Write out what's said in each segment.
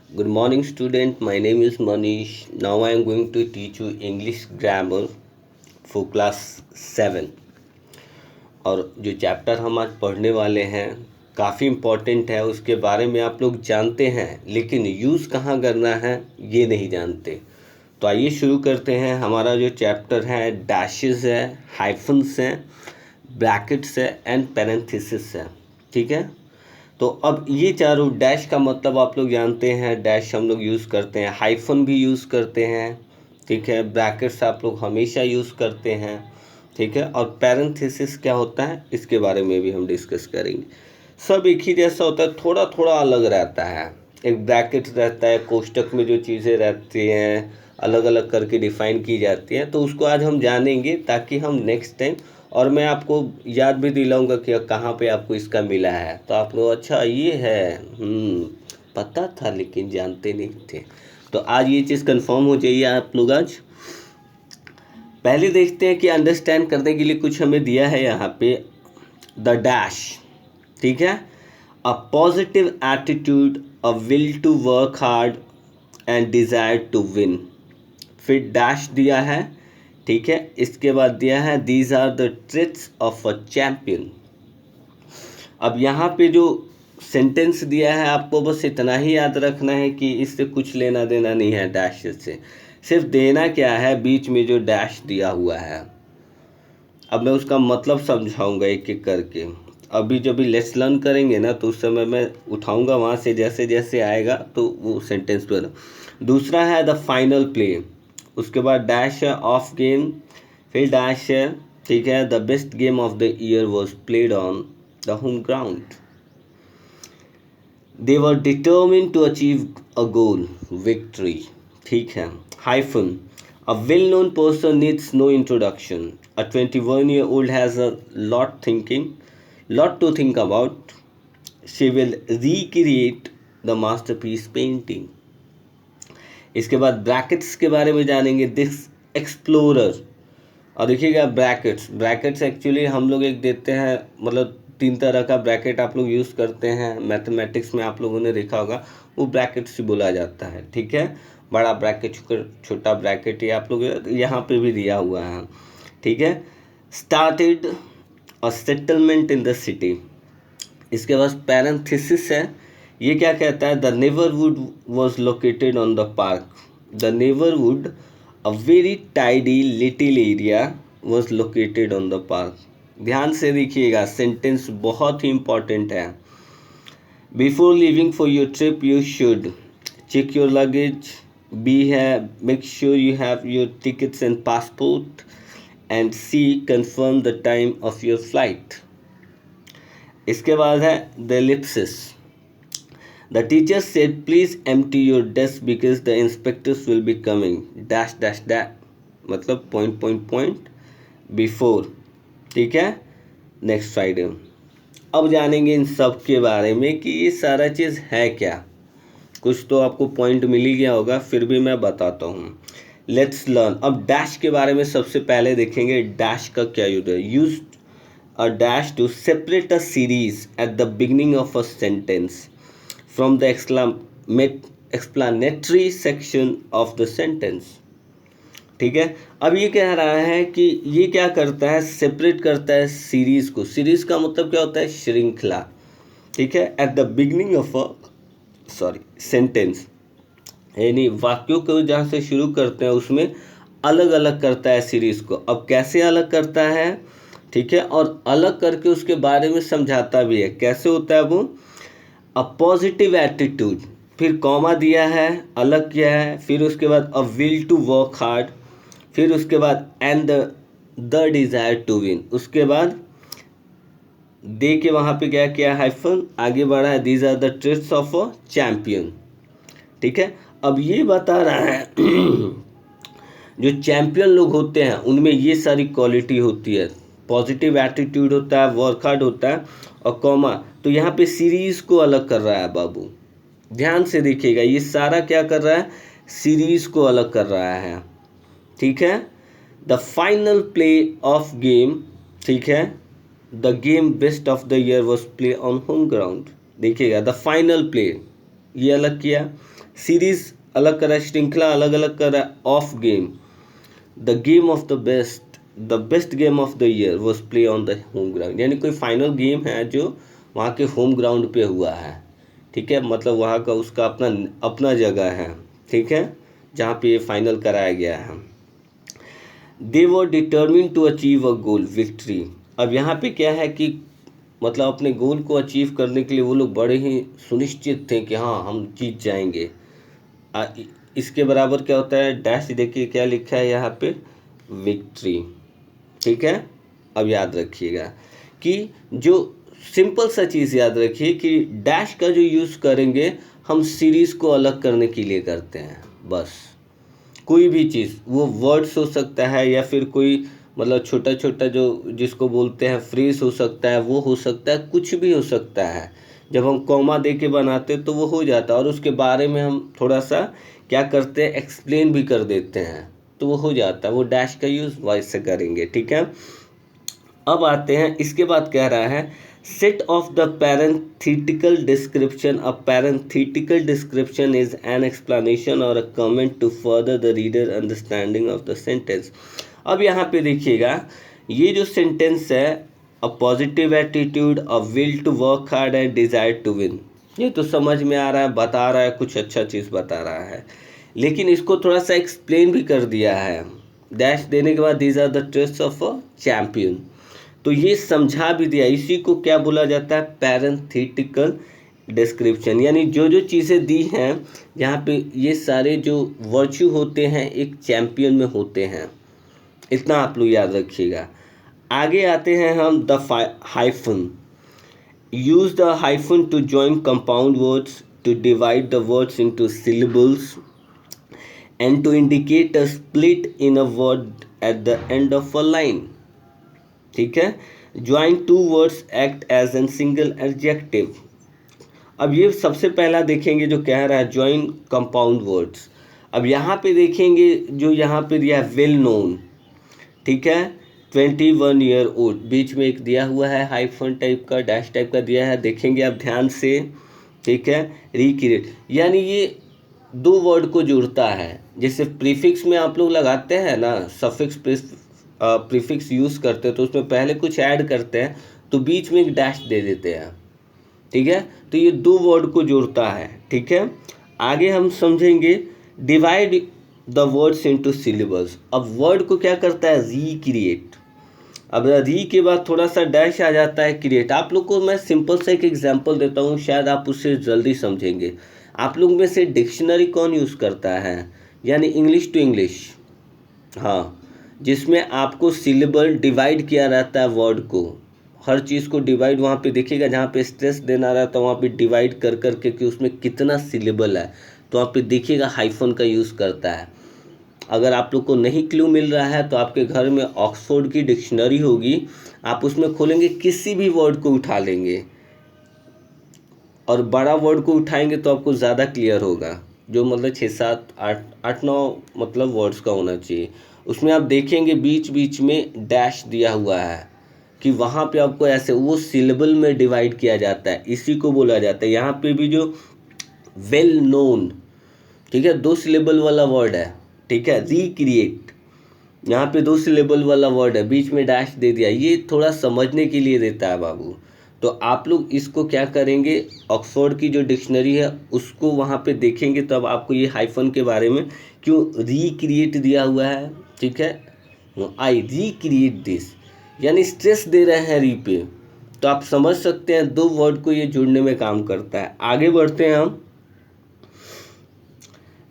Good morning, student. My name is Manish. Now I am going to teach you English grammar for class 7. और जो chapter हम आज पढ़ने वाले हैं काफ़ी इम्पोर्टेंट है, उसके बारे में आप लोग जानते हैं, लेकिन यूज़ कहाँ करना है ये नहीं जानते। तो आइए शुरू करते हैं। हमारा जो चैप्टर है डैशेस है, हाइफन्स हैं, ब्रैकेट्स है एंड पैरेंथेसिस है। ठीक है, तो अब ये चारों, डैश का मतलब आप लोग जानते हैं, डैश हम लोग यूज़ करते हैं, हाइफन भी यूज़ करते हैं। ठीक है, ब्रैकेट्स आप लोग हमेशा यूज़ करते हैं। ठीक है, और पैरेंथेसिस क्या होता है इसके बारे में भी हम डिस्कस करेंगे। सब एक ही जैसा होता है, थोड़ा थोड़ा अलग रहता है। एक ब्रैकेट रहता है, कोष्टक में जो चीज़ें रहती हैं अलग अलग करके डिफाइन की जाती हैं, तो उसको आज हम जानेंगे ताकि हम नेक्स्ट टाइम, और मैं आपको याद भी दिलाऊंगा कि कहाँ पे आपको इसका मिला है, तो आप लोग अच्छा ये है, पता था लेकिन जानते नहीं थे। तो आज ये चीज़ कंफर्म हो जाइए आप लोग। आज पहले देखते हैं कि अंडरस्टैंड करने के लिए कुछ हमें दिया है यहाँ पे, द डैश। ठीक है, a positive attitude, a will to work hard and desire to win. फिर डैश दिया है। ठीक है, इसके बाद दिया है these are the traits of a champion. अब यहाँ पे जो सेंटेंस दिया है आपको बस इतना ही याद रखना है कि इससे कुछ लेना देना नहीं है डैश से, सिर्फ देना क्या है बीच में जो डैश दिया हुआ है। अब मैं उसका मतलब समझाऊंगा एक एक करके। अभी जब भी लेट्स लर्न करेंगे ना तो उस समय मैं उठाऊंगा वहाँ से, जैसे जैसे आएगा तो वो सेंटेंस पर। दूसरा है द फाइनल प्ले, उसके बाद डैश है ऑफ गेम, फिर डैश है। ठीक है, the best game of the year was played on the home ground, they were determine to achieve a goal, victory. ठीक है, hyphen, a well-known person needs no introduction. A 21-year-old has a lot to think about. She will recreate the masterpiece painting. इसके बाद brackets के बारे में जानेंगे, this explorer. और देखिएगा ब्रैकेट्स एक्चुअली हम लोग एक देते हैं, मतलब 3 तरह का ब्रैकेट आप लोग यूज़ करते हैं। मैथमेटिक्स में आप लोगों ने देखा होगा, वो ब्रैकेट्स बोला जाता है। ठीक है, बड़ा ब्रैकेट, छोटा ब्रैकेट, ये आप लोग यहाँ पे भी दिया हुआ है। ठीक है, started a settlement in the city. इसके बाद पैरेंथेसिस है, ये क्या कहता है, the neighbourhood was located on the park. The neighbourhood, a very tidy little area, was located on the park. ध्यान से देखिएगा, सेंटेंस बहुत ही इंपॉर्टेंट है। Before living for your trip you should check your luggage. B है, make sure you have your tickets and passport. And C, confirm the time of your flight. इसके बाद है the Ellipsis, the teacher said please empty your desk because the inspectors will be coming dash dash dash, मतलब point point point before. ठीक है, next Friday. अब जानेंगे इन सब के बारे में कि ये सारा चीज़ है क्या। कुछ तो आपको पॉइंट मिल ही गया होगा, फिर भी मैं बताता हूँ। Let's learn. अब डैश के बारे में सबसे पहले देखेंगे, डैश का क्या यूज है। Use a dash to separate a series at the beginning of a sentence from the explanatory section of the sentence. ठीक है, अब ये कह रहा है कि ये क्या करता है, सेपरेट करता है सीरीज को। सीरीज का मतलब क्या होता है, श्रृंखला। ठीक है, eight the beginning of a sentence, यानी वाक्यों को जहाँ से शुरू करते हैं उसमें अलग अलग करता है सीरीज को। अब कैसे अलग करता है, ठीक है, और अलग करके उसके बारे में समझाता भी है कैसे होता है वो। अ पॉजिटिव एटीट्यूड, फिर कॉमा दिया है, अलग किया है, फिर उसके बाद a will to work hard, फिर उसके बाद and the desire to win, उसके बाद दे के वहाँ पे क्या किया, हाइफन, आगे बढ़ा है, these are the traits of a champion. ठीक है, अब ये बता रहा है जो चैम्पियन लोग होते हैं उनमें ये सारी क्वालिटी होती है। पॉजिटिव एटीट्यूड होता है, वर्क हार्ड होता है, और कॉमा, तो यहाँ पे सीरीज को अलग कर रहा है बाबू। ध्यान से देखिएगा, ये सारा क्या कर रहा है, सीरीज को अलग कर रहा है। ठीक है, the final play of game. ठीक है, the game best of the year was play on home ground. देखिएगा, द फाइनल प्ले ये अलग किया, सीरीज अलग कर रहा है, श्रृंखला अलग अलग कर रहा है, of game, the game of the best game of the year was play on the home ground, यानी कोई फाइनल गेम है जो वहाँ के होम ग्राउंड पे हुआ है, ठीक है, मतलब वहाँ का उसका अपना अपना जगह है, ठीक है, जहाँ पे ये फाइनल कराया गया है। They were determine to achieve a goal victory. अब यहाँ पे क्या है कि मतलब अपने गोल को अचीव करने के लिए वो लोग बड़े ही सुनिश्चित थे कि हाँ हम जीत जाएंगे। इसके बराबर क्या होता है, डैश, देखिए क्या लिखा है यहाँ पे, विक्ट्री, ठीक है। अब याद रखिएगा कि जो सिंपल सा चीज़ याद रखिए कि डैश का जो यूज़ करेंगे हम सीरीज़ को अलग करने के लिए करते हैं, बस। कोई भी चीज़, वो वर्ड्स हो सकता है या फिर कोई मतलब छोटा छोटा जो जिसको बोलते हैं फ्रेज हो सकता है, वो हो सकता है, कुछ भी हो सकता है। जब हम कॉमा दे के बनाते तो वो हो जाता है, और उसके बारे में हम थोड़ा सा क्या करते हैं, एक्सप्लेन भी कर देते हैं, तो वो हो जाता है। वो डैश का यूज़ वॉइस से करेंगे, ठीक है। अब आते हैं, इसके बाद कह रहा है set off the parenthetical description. A parenthetical description is an explanation और a comment to further the reader understanding of the sentence. अब यहाँ पे देखिएगा, ये जो सेंटेंस है, a positive attitude, a will to work hard and desire to win, ये तो समझ में आ रहा है, बता रहा है, कुछ अच्छा चीज़ बता रहा है, लेकिन इसको थोड़ा सा एक्सप्लेन भी कर दिया है। डैश देने के बाद these are the traits of a champion, तो ये समझा भी दिया। इसी को क्या बोला जाता है, पैरेंथेटिकल डिस्क्रिप्शन, यानी जो जो चीज़ें दी हैं यहाँ पे, ये सारे जो वर्च्यू होते हैं एक चैम्पियन में होते हैं, इतना आप लोग याद रखिएगा। आगे आते हैं हम, the hyphen. Use the hyphen to join compound words, to divide the words into syllables and to indicate a split in a word at the end of a line, ठीक है। Join two words act as an single adjective. अब ये सबसे पहला देखेंगे जो कह रहा है ज्वाइन कंपाउंड वर्ड्स। अब यहाँ पे देखेंगे जो यहाँ पे दिया है वेल नोन, ठीक है, 21 ईयर ओल्ड, बीच में एक दिया हुआ है हाइफन टाइप का, डैश टाइप का दिया है, देखेंगे आप ध्यान से, ठीक है। रिक्रिएट, यानी ये दो वर्ड को जोड़ता है। जैसे प्रीफिक्स में आप लोग लगाते हैं ना, सफिक्स प्रीफिक्स यूज़ करते हैं, तो उसमें पहले कुछ ऐड करते हैं तो बीच में एक डैश दे देते हैं, ठीक है, तो ये दो वर्ड को जोड़ता है, ठीक है। आगे हम समझेंगे divide the words into syllables. अब वर्ड को क्या करता है, रिक्रिएट। अब री के बाद थोड़ा सा डैश आ जाता है, क्रिएट। आप लोग को मैं सिंपल सा एक एग्जांपल देता हूँ, शायद आप उससे जल्दी समझेंगे। आप लोग में से डिक्शनरी कौन यूज़ करता है, यानी इंग्लिश टू इंग्लिश, हाँ, जिसमें आपको सिलेबल डिवाइड किया रहता है, वर्ड को, हर चीज़ को डिवाइड, वहाँ पे देखिएगा जहाँ पे स्ट्रेस देना रहता है वहाँ पे डिवाइड कर कर के कि उसमें कितना सिलेबल है, तो वहाँ पे देखिएगा हाइफन का यूज़ करता है। अगर आप लोग को नहीं क्लू मिल रहा है तो आपके घर में ऑक्सफोर्ड की डिक्शनरी होगी, आप उसमें खोलेंगे, किसी भी वर्ड को उठा लेंगे और बड़ा वर्ड को उठाएंगे तो आपको ज़्यादा क्लियर होगा, जो मतलब 6 7 8 8 9 मतलब वर्ड्स का होना चाहिए। उसमें आप देखेंगे बीच बीच में डैश दिया हुआ है कि वहाँ पे आपको ऐसे वो सिलेबल में डिवाइड किया जाता है, इसी को बोला जाता है। यहाँ पे भी जो वेल नोन, ठीक है, 2 सिलेबल वाला वर्ड है, ठीक है। रिक्रिएट, यहाँ पे 2 सिलेबल वाला वर्ड है, बीच में डैश दे दिया, ये थोड़ा समझने के लिए देता है बाबू। तो आप लोग इसको क्या करेंगे, ऑक्सफोर्ड की जो डिक्शनरी है उसको वहाँ पे देखेंगे, तब आपको ये हाइफन के बारे में क्यों रिक्रिएट दिया हुआ है, ठीक है, आई रिक्रिएट दिस, यानी स्ट्रेस दे रहे हैं री पे, तो आप समझ सकते हैं 2 वर्ड को ये जोड़ने में काम करता है। आगे बढ़ते हैं हम,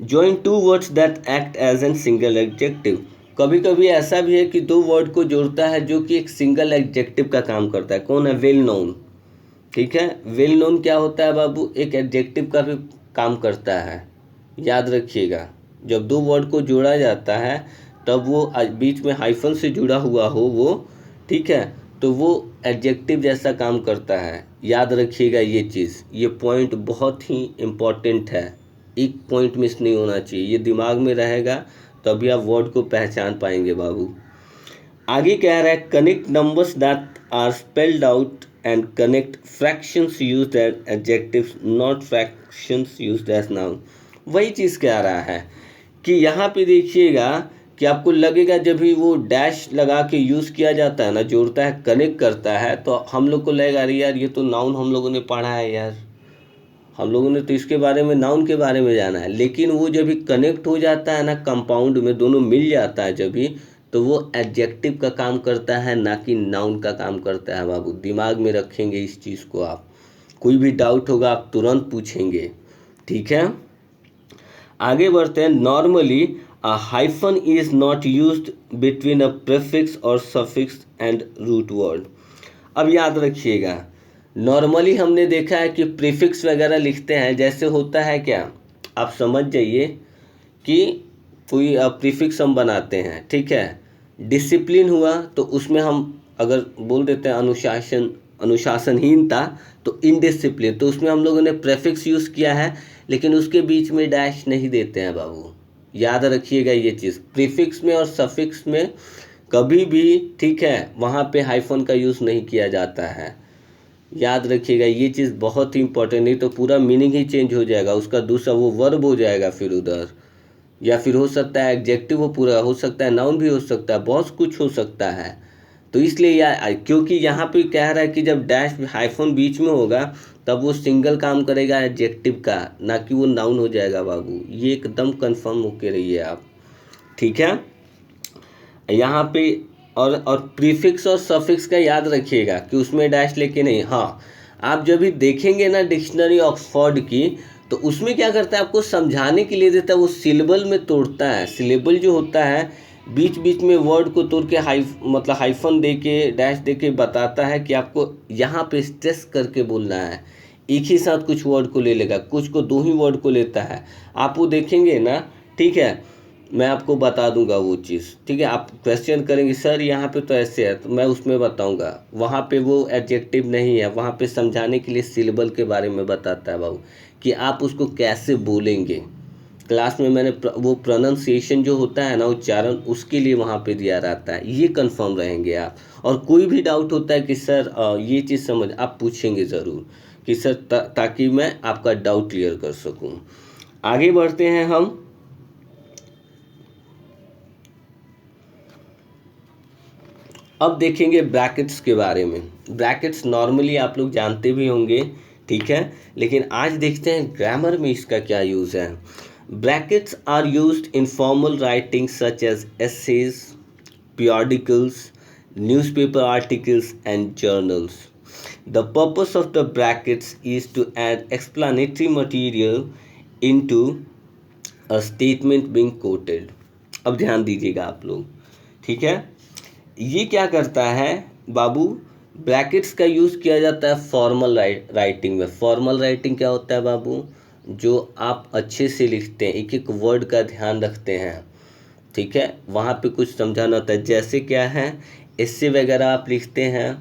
join 2 words that act as an single adjective. कभी कभी ऐसा भी है कि 2 वर्ड को जोड़ता है जो कि एक सिंगल एडजेक्टिव का काम करता है। कौन है, वेल नोन, ठीक है। वेल नोन क्या होता है बाबू, एक एडजेक्टिव का भी काम करता है, याद रखिएगा। जब 2 वर्ड को जोड़ा जाता है तब वो बीच में हाइफन से जुड़ा हुआ हो वो, ठीक है, तो वो एडजेक्टिव जैसा काम करता है, याद रखिएगा ये चीज़। ये पॉइंट बहुत ही इम्पॉर्टेंट है, एक पॉइंट मिस नहीं होना चाहिए, ये दिमाग में रहेगा तभी आप वर्ड को पहचान पाएंगे बाबू। आगे कह रहा है connect numbers that are spelled out and connect fractions used as adjectives, not fractions used as noun. वही चीज़ कह रहा है कि यहाँ पे देखिएगा कि आपको लगेगा जब भी वो डैश लगा के यूज़ किया जाता है ना, जोड़ता है, कनेक्ट करता है, तो हम लोग को लगेगा अरे यार ये तो नाउन हम लोगों ने पढ़ा है यार, हम लोगों ने तो इसके बारे में, नाउन के बारे में जाना है। लेकिन वो जब भी कनेक्ट हो जाता है ना, कंपाउंड में दोनों मिल जाता है जब भी, तो वो एडजेक्टिव का काम करता है, ना कि नाउन का काम करता है बाबू। दिमाग में रखेंगे इस चीज़ को आप, कोई भी डाउट होगा आप तुरंत पूछेंगे, ठीक है। आगे बढ़ते हैं। Normally a hyphen is not used between a prefix और सफिक्स एंड रूट वर्ड। अब याद रखिएगा, नॉर्मली हमने देखा है कि प्रीफिक्स वगैरह लिखते हैं, जैसे होता है क्या, आप समझ जाइए कि कोई प्रीफिक्स हम बनाते हैं, ठीक है। डिसिप्लिन हुआ तो उसमें हम अगर बोल देते हैं अनुशासनहीनता, तो इनडिसिप्लिन, तो उसमें हम लोगों ने प्रीफिक्स यूज़ किया है, लेकिन उसके बीच में डैश नहीं देते हैं बाबू। याद रखिएगा ये चीज़, प्रीफिक्स में और सफिक्स में कभी भी, ठीक है, वहाँ पे हाइफन का यूज़ नहीं किया जाता है। याद रखिएगा ये चीज़ बहुत ही इंपॉर्टेंट, नहीं तो पूरा मीनिंग ही चेंज हो जाएगा उसका, दूसरा वो वर्ब हो जाएगा फिर उधर, या फिर हो सकता है एडजेक्टिव हो, पूरा हो सकता है नाउन भी हो सकता है, बहुत कुछ हो सकता है। तो इसलिए क्योंकि यहाँ पे कह रहा है कि जब डैश हाइफन बीच में होगा तब वो सिंगल काम करेगा एडजेक्टिव का, ना कि वो नाउन हो जाएगा बाबू। ये एकदम कंफर्म होके रहिए आप, ठीक है। यहाँ पे और प्रीफिक्स और सफिक्स का याद रखिएगा कि उसमें डैश लेके नहीं। हाँ, आप जब भी देखेंगे ना डिक्शनरी ऑक्सफोर्ड की, तो उसमें क्या करता है, आपको समझाने के लिए देता है, वो सिलेबल में तोड़ता है। सिलेबल जो होता है बीच बीच में वर्ड को तोड़ के मतलब हाइफन दे के, डैश दे के बताता है कि आपको यहाँ पे स्ट्रेस करके बोलना है। एक ही साथ कुछ वर्ड को ले लेगा, कुछ को दो ही वर्ड को लेता है, आप वो देखेंगे ना, ठीक है। मैं आपको बता दूंगा वो चीज़, ठीक है। आप क्वेश्चन करेंगे सर यहाँ पे तो ऐसे है, तो मैं उसमें बताऊंगा, वहाँ पे वो एडजेक्टिव नहीं है, वहाँ पे समझाने के लिए सिलेबल के बारे में बताता है बाबू, कि आप उसको कैसे बोलेंगे। क्लास में मैंने वो प्रोनाउंसिएशन जो होता है ना, उच्चारण, उसके लिए वहाँ पे दिया रहता है। ये कंफर्म रहेंगे आप। और कोई भी डाउट होता है कि सर ये चीज़ समझ, आप पूछेंगे ज़रूर कि सर, ताकि मैं आपका डाउट क्लियर कर सकूँ। आगे बढ़ते हैं हम। अब देखेंगे ब्रैकेट्स के बारे में। ब्रैकेट्स नॉर्मली आप लोग जानते भी होंगे, ठीक है, लेकिन आज देखते हैं ग्रामर में इसका क्या यूज़ है। Brackets are used in formal writing such as essays, periodicals, newspaper articles and journals. The purpose of the brackets is to add explanatory material into a statement being quoted. अब ध्यान दीजिएगा आप लोग, ठीक है। ये क्या करता है बाबू, ब्रैकेट्स का यूज़ किया जाता है फॉर्मल राइटिंग में। फॉर्मल राइटिंग क्या होता है बाबू, जो आप अच्छे से लिखते हैं, एक एक वर्ड का ध्यान रखते हैं, ठीक है, वहाँ पे कुछ समझाना होता है। जैसे क्या है, एस्से वगैरह आप लिखते हैं,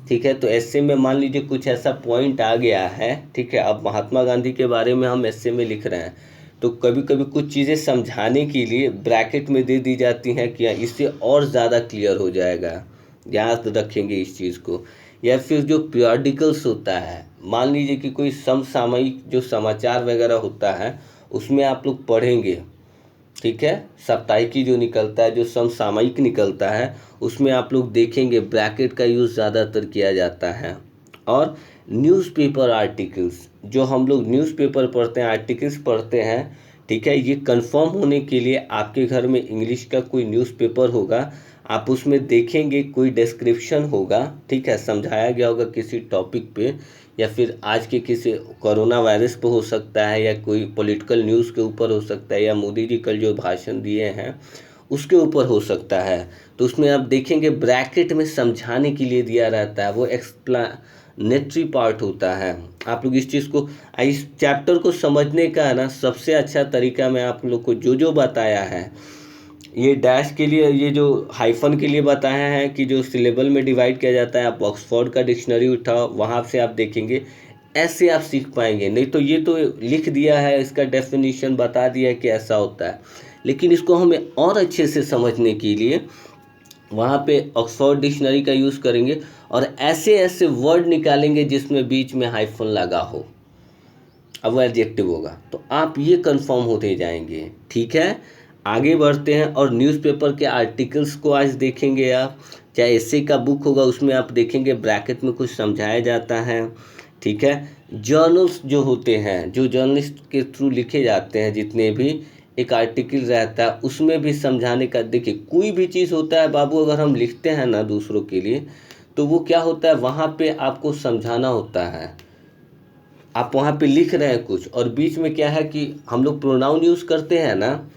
ठीक है, तो एस्से में मान लीजिए कुछ ऐसा पॉइंट आ गया है, ठीक है, अब महात्मा गांधी के बारे में हम एस्से में लिख रहे हैं, तो कभी कभी कुछ चीज़ें समझाने के लिए ब्रैकेट में दे दी जाती हैं कि इससे और ज़्यादा क्लियर हो जाएगा, याद रखेंगे इस चीज़ को। या फिर जो पीरियडिकल्स होता है, मान लीजिए कि कोई समसामयिक जो समाचार वगैरह होता है, उसमें आप लोग पढ़ेंगे, ठीक है, साप्ताहिकी जो निकलता है, जो समसामयिक निकलता है, उसमें आप लोग देखेंगे ब्रैकेट का यूज़ ज़्यादातर किया जाता है। और न्यूज़पेपर आर्टिकल्स, जो हम लोग न्यूज़पेपर पढ़ते हैं, आर्टिकल्स पढ़ते हैं, ठीक है, ये कंफर्म होने के लिए आपके घर में इंग्लिश का कोई न्यूज़पेपर होगा, आप उसमें देखेंगे कोई डिस्क्रिप्शन होगा, ठीक है, समझाया गया होगा किसी टॉपिक पे, या फिर आज के किसी कोरोना वायरस पे हो सकता है, या कोई पॉलिटिकल न्यूज़ के ऊपर हो सकता है, या मोदी जी कल जो भाषण दिए हैं उसके ऊपर हो सकता है। तो उसमें आप देखेंगे ब्रैकेट में समझाने के लिए दिया रहता है, वो एक्सप्लेनेटरी पार्ट होता है। आप लोग इस चीज़ को, इस चैप्टर को समझने का है ना, सबसे अच्छा तरीका मैं आप लोग को जो बताया है, ये डैश के लिए, ये जो हाइफन के लिए बताया है कि जो सिलेबल में डिवाइड किया जाता है, आप ऑक्सफोर्ड का डिक्शनरी उठाओ, वहाँ से आप देखेंगे, ऐसे आप सीख पाएंगे। नहीं तो ये तो लिख दिया है, इसका डेफिनेशन बता दिया है कि ऐसा होता है, लेकिन इसको हमें और अच्छे से समझने के लिए वहाँ पे ऑक्सफोर्ड डिक्शनरी का यूज़ करेंगे, और ऐसे ऐसे वर्ड निकालेंगे जिसमें बीच में हाइफन लगा हो। अब वो एडजेक्टिव होगा, तो आप ये कंफर्म होते जाएंगे। ठीक है, आगे बढ़ते हैं और न्यूज़पेपर के आर्टिकल्स को आज देखेंगे आप। चाहे एस्से का बुक होगा उसमें आप देखेंगे ब्रैकेट में कुछ समझाया जाता है। ठीक है, जर्नल्स जो होते हैं, जो जर्नलिस्ट के थ्रू लिखे जाते हैं, जितने भी एक आर्टिकल रहता है उसमें भी समझाने का, देखिए कोई भी चीज़ होता है बाबू, अगर हम लिखते हैं ना दूसरों के लिए, तो वो क्या होता है, वहाँ पे आपको समझाना होता है। आप वहाँ पे लिख रहे हैं कुछ, और बीच में क्या है कि हम लोग प्रोनाउन यूज़ करते हैं ना,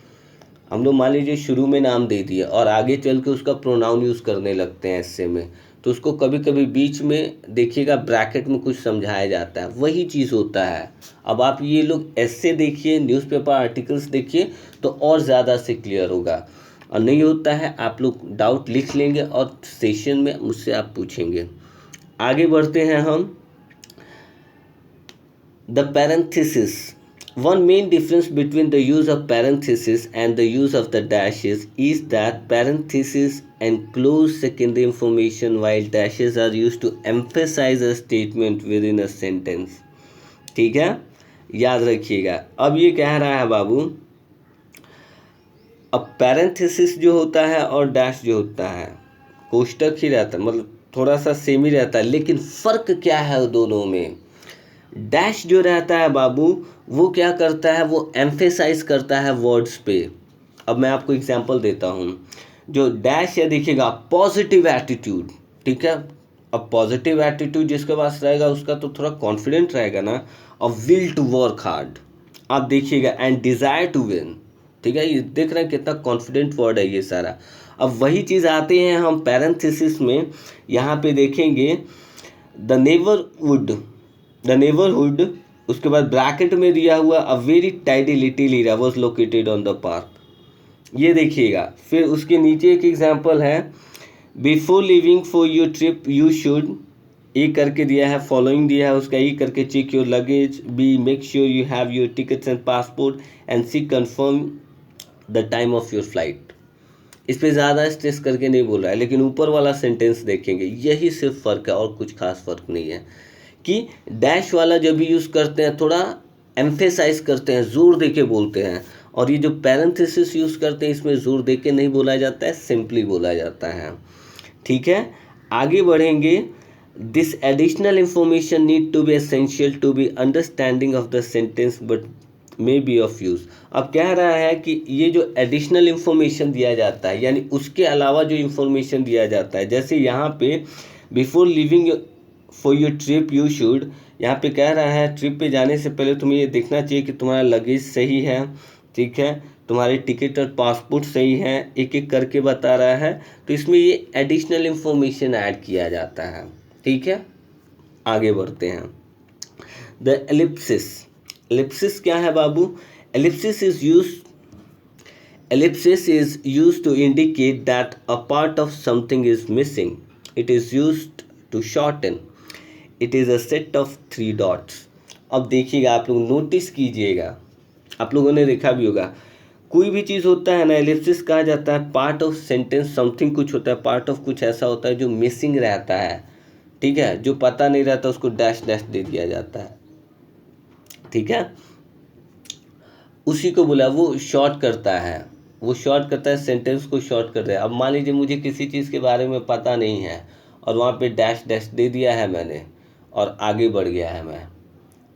हम लोग मान लीजिए शुरू में नाम दे दिए और आगे चल के उसका प्रोनाउन यूज़ करने लगते हैं एस्से में, तो उसको कभी कभी बीच में देखिएगा ब्रैकेट में कुछ समझाया जाता है, वही चीज़ होता है। अब आप ये लोग एस्से देखिए, न्यूज़पेपर आर्टिकल्स देखिए, तो और ज़्यादा से क्लियर होगा। और नहीं होता है आप लोग डाउट लिख लेंगे और सेशन में मुझसे आप पूछेंगे। आगे बढ़ते हैं हम। The parenthesis. One main difference between the use of parenthesis and the use of the dashes is that parentheses enclose secondary information while dashes are used to emphasize a statement within a sentence. ठीक है, याद रखिएगा। अब ये कह रहा है बाबू, अब पैरेंथेसिस जो होता है और डैश जो होता है, कोष्टक ही रहता है, मतलब थोड़ा सा सेम ही रहता है, लेकिन फ़र्क क्या है दोनों में। डैश जो रहता है बाबू, वो क्या करता है, वो एम्फेसाइज करता है वर्ड्स पे। अब मैं आपको एग्जांपल देता हूँ। जो डैश है देखिएगा, पॉजिटिव एटीट्यूड। ठीक है, अब पॉजिटिव एटीट्यूड जिसके पास रहेगा उसका तो थोड़ा कॉन्फिडेंट रहेगा ना। और विल टू वर्क हार्ड, आप देखिएगा, एंड डिज़ायर टू विन। ठीक है, ये देख रहे हैं कितना कॉन्फिडेंट वर्ड है ये सारा। अब वही चीज़ आते हैं हम पैरेंथेसिस में, यहाँ पे देखेंगे द नेबरहुड, उसके बाद ब्रैकेट में दिया हुआ a very tidy little area was located on the park. ये देखिएगा, फिर उसके नीचे एक एग्जांपल है, before living for your trip you should, A करके दिया है, फॉलोइंग दिया है उसका, ई करके check your luggage, B make sure you have your tickets and passport, and C confirm the time of your flight. इस पर ज़्यादा स्ट्रेस करके नहीं बोल रहा है, लेकिन ऊपर वाला सेंटेंस देखेंगे, यही सिर्फ फ़र्क है और कुछ खास फ़र्क नहीं है। कि डैश वाला जब भी यूज़ करते हैं थोड़ा एम्फेसाइज करते हैं, जोर दे के बोलते हैं, और ये जो पैरेंथेसिस यूज़ करते हैं इसमें जोर दे के नहीं बोला जाता है, सिंपली बोला जाता है। ठीक है, आगे बढ़ेंगे। This additional information need to be essential to be understanding of the sentence but may be of use. अब कह रहा है कि ये जो एडिशनल इंफॉर्मेशन दिया जाता है, यानी उसके अलावा जो इंफॉर्मेशन दिया जाता है, जैसे यहाँ पे before living for your trip you should, यहाँ पे कह रहा है ट्रिप पे जाने से पहले तुम्हें ये देखना चाहिए कि तुम्हारा लगेज सही है। ठीक है, तुम्हारे टिकट और पासपोर्ट सही है, एक एक करके बता रहा है, तो इसमें ये एडिशनल इंफॉर्मेशन ऐड किया जाता है। ठीक है, आगे बढ़ते हैं। The Ellipsis. एलिप्सिस क्या है बाबू? Ellipsis is used to indicate that a part of something is missing. It is used to shorten. It is a set of 3 dots. अब देखिएगा, आप लोग नोटिस कीजिएगा, आप लोगों ने देखा भी होगा, कोई भी चीज़ होता है ना, एलिप्सिस कहा जाता है। पार्ट ऑफ सेंटेंस समथिंग कुछ होता है, पार्ट ऑफ कुछ ऐसा होता है जो मिसिंग रहता है। ठीक है, जो पता नहीं रहता उसको डैश डैश दे दिया जाता है। ठीक है, उसी को बोला, वो शॉर्ट करता है, वो शॉर्ट करता है, सेंटेंस को शॉर्ट करता है। अब मान लीजिए मुझे किसी चीज़ के बारे में पता नहीं है और वहाँ पे डैश डैश दे दिया है मैंने और आगे बढ़ गया है मैं,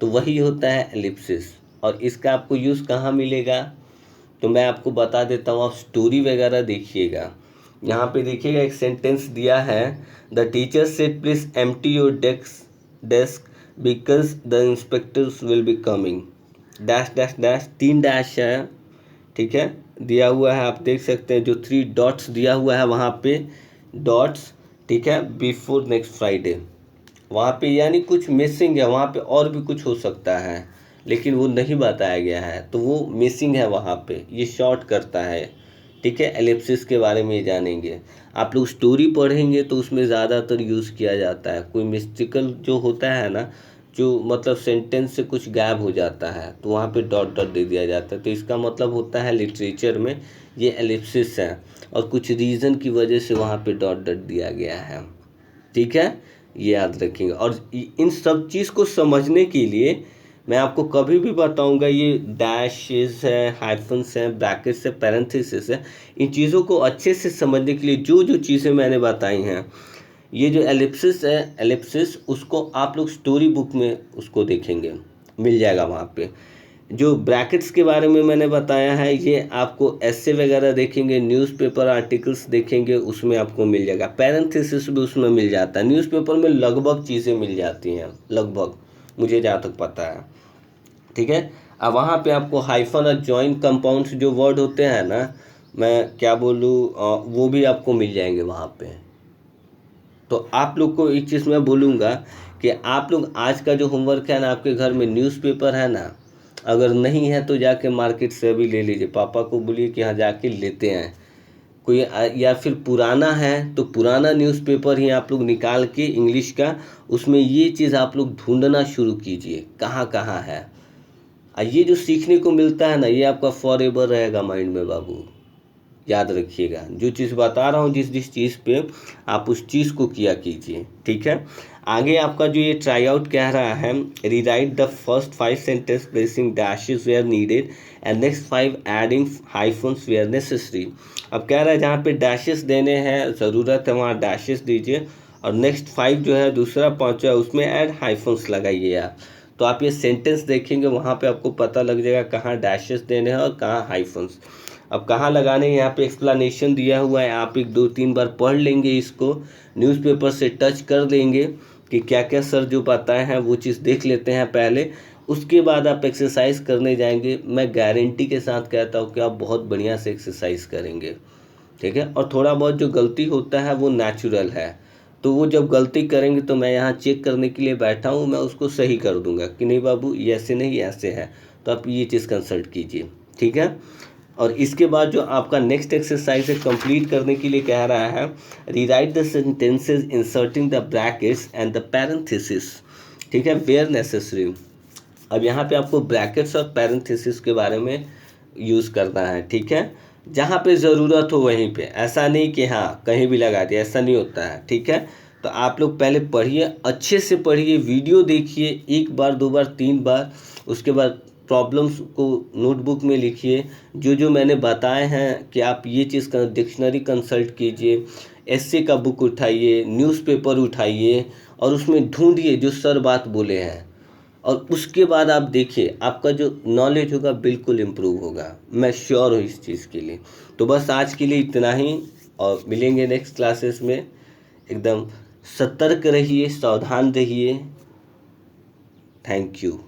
तो वही होता है एलिप्सिस। और इसका आपको यूज़ कहाँ मिलेगा, तो मैं आपको बता देता हूँ। आप स्टोरी वगैरह देखिएगा, यहाँ पे देखिएगा एक सेंटेंस दिया है, the teacher said please empty your desk because the inspectors will be coming. Dash dash dash, 3 dash है। ठीक है, दिया हुआ है, आप देख सकते हैं, जो 3 डॉट्स दिया हुआ है वहाँ पे डॉट्स। ठीक है, बिफोर नेक्स्ट फ्राइडे, वहाँ पे यानी कुछ मिसिंग है, वहाँ पे और भी कुछ हो सकता है लेकिन वो नहीं बताया गया है, तो वो मिसिंग है वहाँ पे, ये शॉर्ट करता है। ठीक है, एलिप्सिस के बारे में जानेंगे। आप लोग स्टोरी पढ़ेंगे तो उसमें ज़्यादातर यूज़ किया जाता है। कोई मिस्टिकल जो होता है ना, जो मतलब सेंटेंस से कुछ गायब हो जाता है, तो वहाँ पे डॉट डॉट दे दिया जाता है, तो इसका मतलब होता है लिटरेचर में ये एलिप्सिस है, और कुछ रीज़न की वजह से वहाँ पे डॉट डॉट दिया गया है। ठीक है, ये याद रखेंगे। और इन सब चीज़ को समझने के लिए मैं आपको कभी भी बताऊंगा ये डैशेस है, हाइफन्स हैं, ब्रैकेट्स है, पैरेंथेसिस है, इन चीज़ों को अच्छे से समझने के लिए जो जो चीज़ें मैंने बताई हैं, ये जो एलिप्सिस है, एलिप्सिस उसको आप लोग स्टोरी बुक में उसको देखेंगे, मिल जाएगा वहाँ पे। जो ब्रैकेट्स के बारे में मैंने बताया है, ये आपको ऐसे वगैरह देखेंगे, न्यूज़पेपर आर्टिकल्स देखेंगे, उसमें आपको मिल जाएगा। पैरेंथेसिस भी उसमें मिल जाता है। न्यूज़पेपर में लगभग चीज़ें मिल जाती हैं, लगभग, मुझे जहाँ तक पता है, ठीक है। अब वहाँ पे आपको हाइफन और जॉइंट कंपाउंड्स जो वर्ड होते हैं ना, मैं क्या बोलूँ, वो भी आपको मिल जाएंगे वहाँ पे। तो आप लोग को एक चीज़ मैं बोलूँगा कि आप लोग आज का जो होमवर्क है ना, आपके घर में न्यूज़पेपर है ना, अगर नहीं है तो जाके मार्केट से अभी ले लीजिए। पापा को बोलिए कि हाँ जाके लेते हैं कोई, या फिर पुराना है तो पुराना न्यूज़पेपर ही आप लोग निकाल के इंग्लिश का, उसमें ये चीज़ आप लोग ढूंढना शुरू कीजिए कहाँ कहाँ है। ये जो सीखने को मिलता है ना, ये आपका फॉर एवर रहेगा माइंड में बाबू, याद रखिएगा। जो चीज़ बता रहा हूँ, जिस जिस चीज़ पे आप उस चीज़ को किया कीजिए, ठीक है। आगे आपका जो ये ट्राई आउट कह रहा है, rewrite the first 5 sentence placing dashes where needed and next 5 adding hyphens where necessary. अब कह रहा है जहाँ पे डैशेस देने हैं, ज़रूरत है वहाँ डैशेस दीजिए, और नेक्स्ट 5 जो है दूसरा 5 है उसमें ऐड हाइफन्स लगाइए आप। तो आप ये सेंटेंस देखेंगे, वहाँ पे आपको पता लग जाएगा कहाँ डैशेस देने हैं और कहाँ हाइफन्स। अब कहाँ लगाने, यहाँ पे एक्सप्लेनेशन दिया हुआ है, आप 1-2-3 बार पढ़ लेंगे, इसको न्यूज़पेपर से टच कर लेंगे कि क्या क्या सर जो बताए हैं वो चीज़ देख लेते हैं पहले, उसके बाद आप एक्सरसाइज करने जाएंगे। मैं गारंटी के साथ कहता हूँ कि आप बहुत बढ़िया से एक्सरसाइज करेंगे, ठीक है। और थोड़ा बहुत जो गलती होता है वो नेचुरल है, तो वो जब गलती करेंगे तो मैं यहाँ चेक करने के लिए बैठा हूँ, मैं उसको सही कर दूंगा कि नहीं बाबू ये ऐसे नहीं ऐसे है, तो आप ये चीज़ कंसल्ट कीजिए, ठीक है। और इसके बाद जो आपका नेक्स्ट एक्सरसाइज है, कंप्लीट करने के लिए कह रहा है, rewrite the sentences inserting the brackets and the parenthesis, ठीक है, वेयर नेसेसरी। अब यहाँ पे आपको ब्रैकेट्स और पैरेंथेसिस के बारे में यूज़ करना है, ठीक है। जहाँ पे ज़रूरत हो वहीं पे, ऐसा नहीं कि हाँ कहीं भी लगा दिया, ऐसा नहीं होता है, ठीक है। तो आप लोग पहले पढ़िए, अच्छे से पढ़िए, वीडियो देखिए 1 बार 2 बार 3 बार, उसके बाद प्रॉब्लम्स को नोटबुक में लिखिए। जो जो मैंने बताए हैं कि आप ये चीज़ का डिक्शनरी कंसल्ट कीजिए, एसए का बुक उठाइए, न्यूज़पेपर उठाइए, और उसमें ढूंढिए जो सर बात बोले हैं, और उसके बाद आप देखिए आपका जो नॉलेज होगा बिल्कुल इम्प्रूव होगा, मैं श्योर हूँ इस चीज़ के लिए। तो बस आज के लिए इतना ही, और मिलेंगे नेक्स्ट क्लासेस में। एकदम सतर्क रहिए, सावधान रहिए। Thank you.